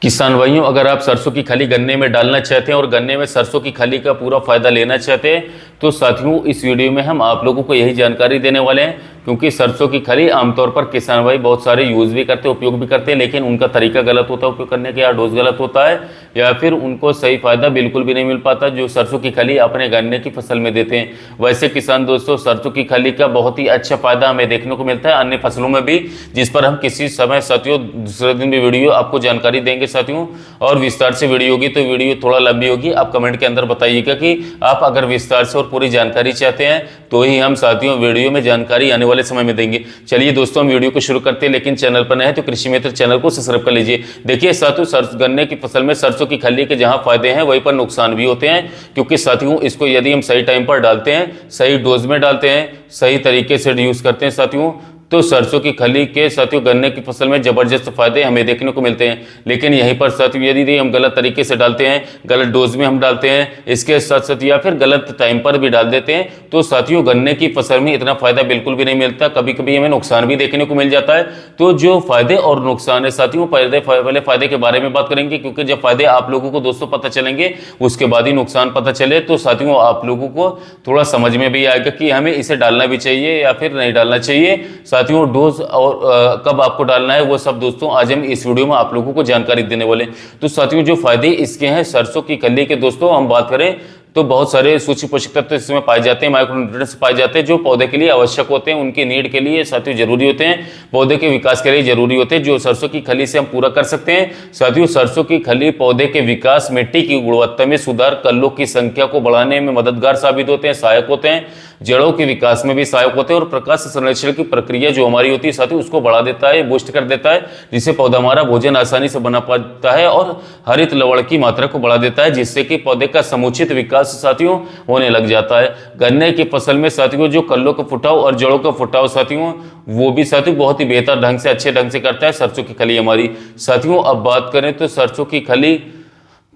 किसान भाइयों, अगर आप सरसों की खली गन्ने में डालना चाहते हैं और गन्ने में सरसों की खली का पूरा फायदा लेना चाहते हैं तो साथियों इस वीडियो में हम आप लोगों को यही जानकारी देने वाले हैं। क्योंकि सरसों की खली आमतौर पर किसान भाई बहुत सारे यूज़ भी करते हैं, उपयोग भी करते हैं, लेकिन उनका तरीका गलत होता है उपयोग करने का, या डोज गलत होता है, या फिर उनको सही फायदा बिल्कुल भी नहीं मिल पाता जो सरसों की खली अपने गन्ने की फसल में देते हैं। वैसे किसान दोस्तों, सरसों की खली का बहुत ही अच्छा फायदा हमें देखने को मिलता है अन्य फसलों में भी, जिस पर हम किसी समय साथियों दूसरे दिन भी वीडियो आपको जानकारी देंगे साथियों। और विस्तार से वीडियो होगी तो वीडियो थोड़ा लंबी होगी, आप कमेंट के अंदर बताइएगा कि आप अगर विस्तार से और पूरी जानकारी चाहते हैं तो ही हम साथियों वीडियो में जानकारी आने वाले समय में देंगे। चलिए दोस्तों, हम वीडियो को शुरू करते हैं, लेकिन चैनल पर नए हैं तो कृषि मित्र चैनल को सब्सक्राइब कर लीजिए। देखिए साथियों, गन्ने की फसल में सरसों की खली के जहां फायदे हैं वहीं पर नुकसान भी होते हैं, क्योंकि साथियों इसको यदि हम सही टाइम पर डालते हैं, सही डोज में डालते हैं, सही तरीके से यूज करते हैं साथियों, तो सरसों की खली के साथियों गन्ने की फसल में जबरदस्त फायदे हमें देखने को मिलते हैं। लेकिन यहीं पर साथियों यदि हम गलत तरीके से डालते हैं, गलत डोज में हम डालते हैं, इसके साथ साथ या फिर गलत टाइम पर भी डाल देते हैं, तो साथियों गन्ने की फसल में इतना फायदा बिल्कुल भी नहीं मिलता, कभी कभी हमें नुकसान भी देखने को मिल जाता है। तो जो फायदे और नुकसान है साथियों, पहले फायदे के बारे में बात करेंगे, क्योंकि जब फायदे आप लोगों को दोस्तों पता चलेंगे उसके बाद ही नुकसान पता चले, तो साथियों आप लोगों को थोड़ा समझ में भी आएगा कि हमें इसे डालना भी चाहिए या फिर नहीं डालना चाहिए। साथियों डोज और कब आपको डालना है वो सब दोस्तों आज हम इस वीडियो में आप लोगों को जानकारी देने वाले हैं। तो साथियों जो फायदे इसके हैं सरसों की खली के दोस्तों हम बात करें तो बहुत सारे सूक्ष्म पोषक तत्व इसमें पाए जाते हैं, माइक्रोन्यूट्रिएंट्स पाए जाते हैं जो पौधे के लिए आवश्यक होते हैं, उनकी नीड के लिए साथियों जरूरी होते हैं, पौधे के विकास के लिए जरूरी होते हैं, जो सरसों की खली से हम पूरा कर सकते हैं। साथियों सरसों की खली पौधे के विकास, मिट्टी की गुणवत्ता में सुधार, कल्लों की संख्या को बढ़ाने में मददगार साबित होते हैं, सहायक होते हैं, जड़ों के विकास में भी सहायक होते हैं, और प्रकाश संश्लेषण की प्रक्रिया जो हमारी होती है साथियों उसको बढ़ा देता है, बूस्ट कर देता है, जिससे पौधा हमारा भोजन आसानी से बना पाता है, और हरित लवण की मात्रा को बढ़ा देता है, जिससे कि पौधे का समुचित विकास साथियों होने लग जाता है। गन्ने की फसल में साथियों जो कल्लों का फुटाव और जड़ों का फुटाव साथियों वो भी साथियों बहुत ही बेहतर ढंग से, अच्छे ढंग से करता है सरसों की खली हमारी। साथियों अब बात करें तो सरसों की खली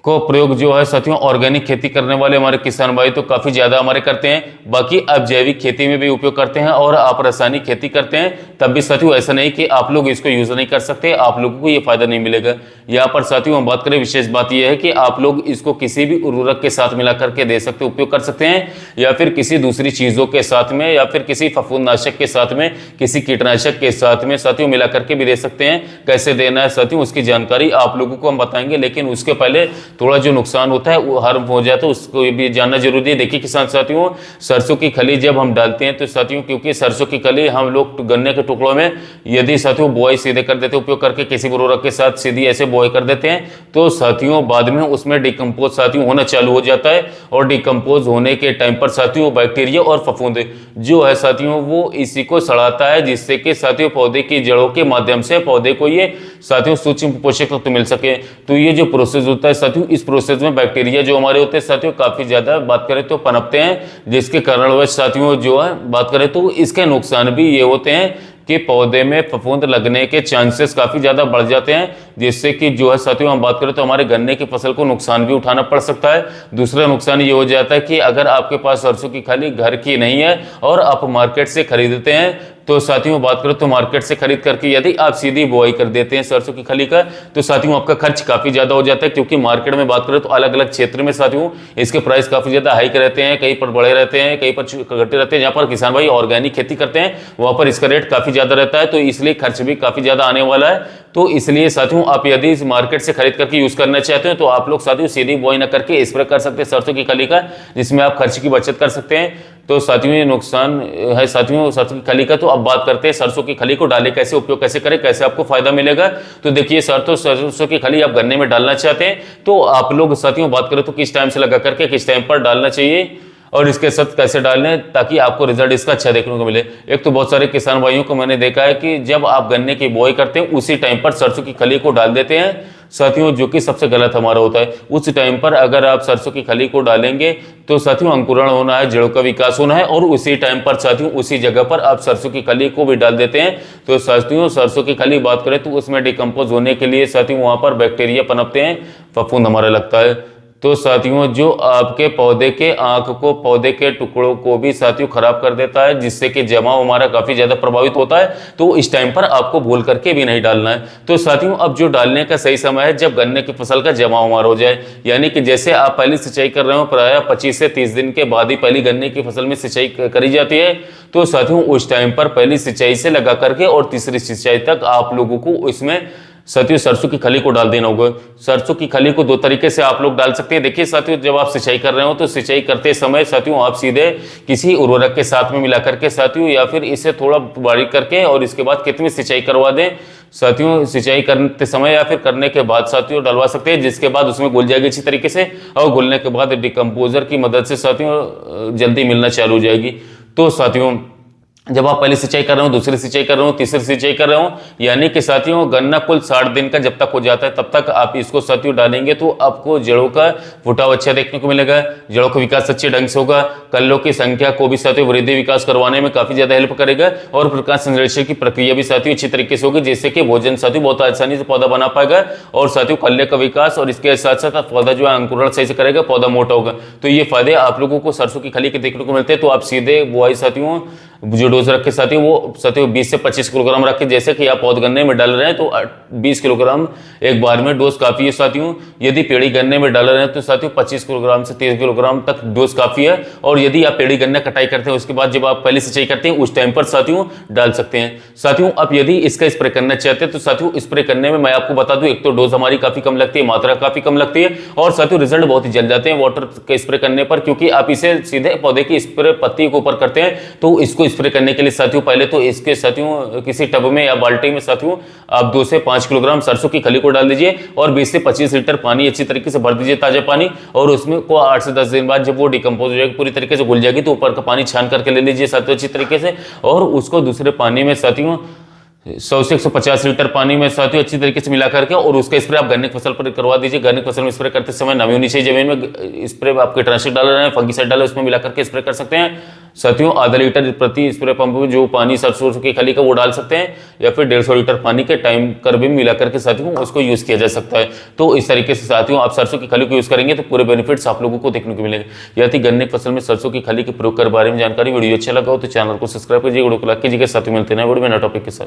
को प्रयोग जो है साथियों ऑर्गेनिक खेती करने वाले हमारे किसान भाई तो काफी ज्यादा हमारे करते हैं, बाकी अब जैविक खेती में भी उपयोग करते हैं, और आप रासायनिक खेती करते हैं तब भी साथियों ऐसा नहीं कि आप लोग इसको यूज नहीं कर सकते, आप लोगों को ये फायदा नहीं मिलेगा। यहाँ पर साथियों हम बात करें, विशेष बात यह है कि आप लोग इसको किसी भी उर्वरक के साथ मिला करके दे सकते, उपयोग कर सकते हैं, या फिर किसी दूसरी चीजों के साथ में, या फिर किसी फफूंदनाशक के साथ में, किसी कीटनाशक के साथ में साथियों मिला करके भी दे सकते हैं। कैसे देना है साथियों उसकी जानकारी आप लोगों को हम बताएंगे, लेकिन उसके पहले थोड़ा जो नुकसान होता है वो हार्म हो जाता है उसको भी जानना जरूरी है। देखिए किसान साथियों, सरसों की खली जब हम डालते हैं तो साथियों क्योंकि सरसों की खली हम लोग गन्ने के टुकड़ों में यदि साथियों बुआई सीधे कर देते हैं, उपयोग करके किसी उर्वरक के साथ सीधी ऐसे बुआई कर देते हैं, तो साथियों बाद में उसमें डिकम्पोज साथियों होना चालू हो जाता है, और डिकम्पोज होने के टाइम पर साथियों बैक्टीरिया और फफूंद जो है साथियों वो इसी को सड़ाता है, जिससे कि साथियों पौधे की जड़ों के माध्यम से पौधे को ये साथियों सूक्ष्म पोषक तत्व मिल सके। तो ये जो प्रोसेस होता है साथियों, इस प्रोसेस में बैक्टीरिया जो हमारे होते हैं साथियों काफी ज्यादा बात करें तो पनपते हैं, जिसके कारणवश साथियों जो है बात करें तो इसके नुकसान भी ये होते हैं कि पौधे में फफूंद लगने के चांसेस काफी ज्यादा बढ़ जाते हैं, जिससे कि जो है साथियों हम बात करें तो हमारे गन्ने की फसल को नुकसान भी उठाना पड़ सकता है। दूसरा नुकसान ये हो जाता है कि अगर आपके पास सरसों की खली घर की नहीं है और आप मार्केट से खरीदते हैं, तो साथियों बात करो तो मार्केट से खरीद करके यदि आप सीधी बुआई कर देते हैं सरसों की खली का, तो साथियों आपका खर्च काफी ज्यादा हो जाता है, क्योंकि मार्केट में बात करें तो अलग अलग क्षेत्र में साथियों इसके प्राइस काफी ज्यादा हाइक रहते हैं, कहीं पर बड़े रहते हैं, कहीं पर घटे रहते हैं। जहां पर किसान भाई ऑर्गेनिक खेती करते हैं वहां पर इसका रेट काफी ज्यादा रहता है, तो इसलिए खर्च भी काफी ज्यादा आने वाला है। तो इसलिए साथियों आप यदि मार्केट से खरीद करके यूज करना चाहते हैं तो आप लोग साथियों सीधी बुआई न करके स्प्रे कर सकते हैं सरसों की खली का, जिसमें आप खर्च की बचत कर सकते हैं। तो साथियों ये नुकसान है साथियों सरसों की खली का। तो अब बात करते हैं सरसों की खली को डाले कैसे, उपयोग कैसे करें, कैसे आपको फायदा मिलेगा। तो देखिए सरसों की खली आप गन्ने में डालना चाहते हैं तो आप लोग साथियों बात करें तो किस टाइम से लगा करके किस टाइम पर डालना चाहिए और इसके साथ कैसे डालने ताकि आपको रिजल्ट इसका अच्छा देखने को मिले। एक तो बहुत सारे किसान भाइयों को मैंने देखा है कि जब आप गन्ने की बुआई करते हैं उसी टाइम पर सरसों की खली को डाल देते हैं साथियों, जो कि सबसे गलत हमारा होता है। उस टाइम पर अगर आप सरसों की खली को डालेंगे तो साथियों अंकुरण होना है, जड़ों का विकास होना है, और उसी टाइम पर साथियों उसी जगह पर आप सरसों की खली को भी डाल देते हैं। तो साथियों सरसों की खली बात करें तो उसमें डिकम्पोज होने के लिए साथियों वहां पर बैक्टीरिया पनपते हैं, फफूंद हमारा लगता है। तो साथियों जो आपके पौधे के आंख को, पौधे के टुकड़ों को भी साथियों खराब कर देता है, जिससे कि जमाव हमारा काफी ज्यादा प्रभावित होता है। तो इस टाइम पर आपको भूल करके भी नहीं डालना है। तो साथियों अब जो डालने का सही समय है जब गन्ने की फसल का जमाव हमारा हो जाए, यानी कि जैसे आप पहली सिंचाई कर रहे हो प्राय 25 से 30 दिन के बाद ही पहली गन्ने की फसल में सिंचाई करी जाती है। तो साथियों उस टाइम पर पहली सिंचाई से लगा करके और तीसरी सिंचाई तक आप लोगों को इसमें साथियों सरसों की खली को डाल देना होगा। सरसों की खली को दो तरीके से आप लोग डाल सकते हैं। देखिए साथियों जब आप सिंचाई कर रहे हो तो सिंचाई करते समय साथियों आप सीधे किसी उर्वरक के साथ में मिला करके साथियों, या फिर इसे थोड़ा बारीक करके और इसके बाद खेत में सिंचाई करवा दें साथियों। सिंचाई करते समय या फिर करने के बाद साथियों डलवा सकते हैं, जिसके बाद उसमें घुल जाएगी अच्छी तरीके से, और घुलने के बाद डिकम्पोजर की मदद से साथियों जल्दी मिलना चालू हो जाएगी। तो साथियों जब आप पहली सिंचाई कर रहे हो, दूसरी सिंचाई कर रहे हो, तीसरी सिंचाई कर रहे हो, यानी कि साथियों गन्ना कुल 60 दिन का जब तक हो जाता है तब तक आप इसको साथियों डालेंगे तो आपको जड़ों का फुटाव अच्छा देखने को मिलेगा, जड़ों का विकास अच्छे ढंग से होगा, कल्लों की संख्या को भी साथियों वृद्धि विकास करवाने में काफी ज्यादा हेल्प करेगा, और प्रकाश संश्लेषण की प्रक्रिया भी साथियों अच्छी तरीके से होगी, जिससे कि भोजन साथियों बहुत आसानी से पौधा बना पाएगा, और साथियों कल्ले का विकास और इसके साथ साथ पौधा जो है अंकुरण सही से करेगा, पौधा मोटा होगा। तो ये फायदे आप लोगों को सरसों की खली के देखने को मिलते हैं। तो आप सीधे बुआई साथियों जो डोज रखे साथियों वो साथियों 20 से 25 किलोग्राम रखे, जैसे कि आप पौध गन्ने में डाल रहे हैं तो 20 किलोग्राम एक बार में डोज काफी है साथियों। यदि पेड़ी गन्ने में डाल रहे हैं तो साथियों 25 किलोग्राम से 30 किलोग्राम तक डोज काफी है। और यदि आप पेड़ी गन्ना कटाई करते हैं उसके बाद जब आप पहले सिंचाई करते हैं उस टाइम पर साथियों डाल सकते हैं। साथियों अब यदि इसका स्प्रे करना चाहते हैं तो साथियों स्प्रे करने में मैं आपको बता दूं, एक तो डोज हमारी काफी कम लगती है, मात्रा काफी कम लगती है, और साथियों रिजल्ट बहुत ही जल्द जाते हैं वाटर के स्प्रे करने पर, क्योंकि आप इसे सीधे पौधे की स्प्रे पत्ती के ऊपर करते हैं। तो इसको स्प्रे करने के लिए साथियों पहले तो इसके साथियों किसी टब में या बाल्टी में साथियों आप 2 से 5 किलोग्राम सरसों की खली को डाल दीजिए, और 20 से 25 लीटर पानी अच्छी तरीके से भर दीजिए, ताजा पानी, और उसमें को 8 से 10 दिन बाद जब वो डिकम्पोज हो जाएगी, पूरी तरीके से घुल जाएगी, तो ऊपर का पानी छान करके ले लीजिए साथियों अच्छी तरीके से, और उसको दूसरे पानी में साथियों 100 से 150 लीटर पानी में साथियों अच्छी तरीके से मिला करके, और उसका स्प्रे आप गन्ने की फसल पर करवा दीजिए। गन्ने की फसल में स्प्रे करते समय नमी होनी चाहिए जमीन में, स्प्रे आप कीटनाशक डाल रहे हैं, फंगीसाइड डाले उसमें मिला करके स्प्रे कर सकते हैं साथियों। आधा लीटर प्रति स्प्रे पंप में जो पानी सरसों की खली का वो डाल सकते हैं, या फिर 150 लीटर पानी के टाइम कर भी मिला करके साथियों उसको यूज किया जा सकता है। तो इस तरीके से साथियों आप सरसों की खली को यूज करेंगे तो पूरे बेनिफिट्स आप लोगों को देखने को मिलेंगे। यदि गन्ने की फसल में सरसों की खली के प्रयोग के बारे में जानकारी वीडियो अच्छा लगा हो तो चैनल को सब्सक्राइब कीजिए, वीडियो को लाइक कीजिएगा, साथ ही मिलते हैं वीडियो में नए टॉपिक के साथ।